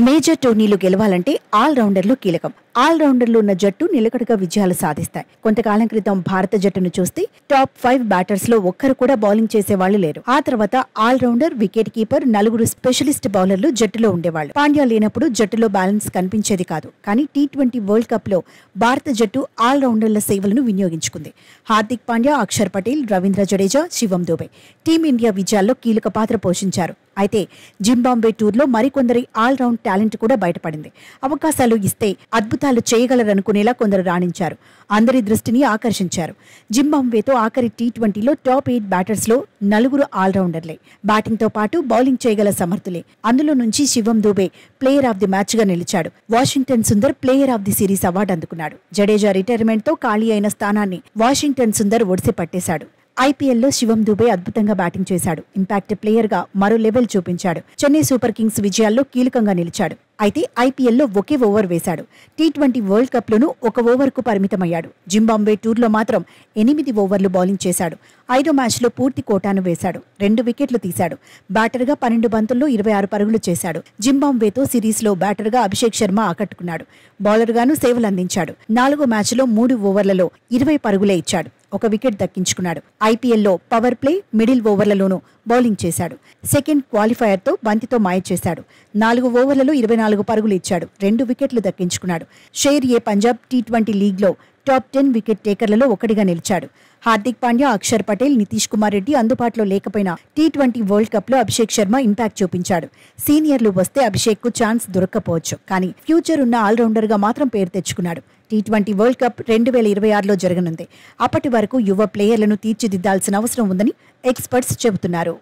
Major టోర్నీలు గెలవాలంటే ఆల్రౌండర్లు కీలకం. ఆల్రౌండర్లు ఉన్న జట్టు నిలకడగా విజయాలు సాధిస్తాయి. కొంతకాలం క్రితం భారత జట్టును చూస్తే టాప్ 5 బ్యాటర్స్ లో ఒక్కరు కూడా బౌలింగ్ చేసేవాళ్లు లేరు. ఆ తర్వాత ఆల్రౌండర్, వికెట్ కీపర్, 4 స్పెషలిస్ట్ బౌలర్లు జట్టులో ఉండేవాళ్లు. పాండ్యా లేనప్పుడు జట్టులో బ్యాలెన్స్ కనిపించేది కాదు. కానీ టీ20 వరల్డ్ కప్ లో భారత జట్టు ఆల్రౌండర్ల సేవలను వినియోగించుకుంది. హార్దిక్ పాండ్యా, అక్షర్ పటేల్, రవీంద్ర జడేజా, శివం దుబే టీమిండియా విజయాల్లో కీలక పాత్ర పోషించారు. అయితే జింబాబ్వే టూర్లో మరికొందరి ఆల్రౌండ్ టాలెంట్ కూడా బయటపడింది. అవకాశాలు ఇస్తే అద్భుతాలు చేయగలరనుకునేలా కొందరు రాణించారు. అందరి దృష్టిని ఆకర్షించారు. జింబాబ్వేతో ఆఖరి టీ20లో టాప్ 8 బ్యాటర్స్లో 4 ఆల్రౌండర్లే. బ్యాటింగ్తో పాటు బౌలింగ్ చేయగల సమర్థులే. అందులో నుంచి శివం దుబే ప్లేయర్ ఆఫ్ ది మ్యాచ్గా నిలిచాడు. Washington Sundar player of the series award అందుకున్నాడు. జడేజా రిటైర్మెంట్తో ఖాళీ అయిన స్థానాన్ని వాషింగ్టన్ సుందర్ ఒడిసి పట్టేశాడు. ఐపీఎల్లో శివం దుబే అద్భుతంగా బ్యాటింగ్ చేశాడు. ఇంపాక్ట్ ప్లేయర్ గా మరో లెవెల్ చూపించాడు. చెన్నై సూపర్ కింగ్స్ విజయాల్లో కీలకంగా నిలిచాడు. అయితే ఐపీఎల్లో ఒకే ఓవర్ వేశాడు. టీ20 వరల్డ్ కప్ లోనూ 1 ఓవర్కు పరిమితమయ్యాడు. జింబాబ్వే టూర్లో మాత్రం 8 ఓవర్లు బౌలింగ్ చేశాడు. 5వ మ్యాచ్లో పూర్తి కోటాను వేశాడు. 2 వికెట్లు తీశాడు. బ్యాటర్గా 12 బంతుల్లో 26 పరుగులు చేశాడు. జింబాబ్వేతో సిరీస్లో బ్యాటర్గా అభిషేక్ శర్మ ఆకట్టుకున్నాడు. బౌలర్గాను సేవలందించాడు. 4వ మ్యాచ్లో 3 ఓవర్లలో 20 పరుగులే ఇచ్చాడు. 1 వికెట్ దక్కించుకున్నాడు. ఐపీఎల్లో పవర్ ప్లే, మిడిల్ ఓవర్లలోనూ బౌలింగ్ చేశాడు. సెకండ్ క్వాలిఫైయర్తో బంతితో మాయ చేశాడు. 4 ఓవర్లలో 24 పరుగులు ఇచ్చాడు. 2 వికెట్లు దక్కించుకున్నాడు. షేర్ ఏ పంజాబ్ టీ20 లీగ్లో టాప్ 10 వికెట్ టేకర్లలో ఒకటిగా నిలిచాడు. హార్దిక్ పాండ్యా, అక్షర్ పటేల్, నితీష్ కుమార్ రెడ్డి అందుబాటులో లేకపోయినా టీ20 వరల్డ్ కప్ లో అభిషేక్ శర్మ ఇంపాక్ట్ చూపించాడు. సీనియర్లు వస్తే అభిషేక్ కు ఛాన్స్ దొరక్కపోవచ్చు. కానీ ఫ్యూచర్ ఉన్న ఆల్రౌండర్ గా మాత్రం పేరు తెచ్చుకున్నాడు. టీ20 వరల్డ్ కప్ 2026లో జరగనుంది. అప్పటి వరకు యువ ప్లేయర్లను తీర్చిదిద్దాల్సిన అవసరం ఉందని ఎక్స్పర్ట్స్ చెబుతున్నారు.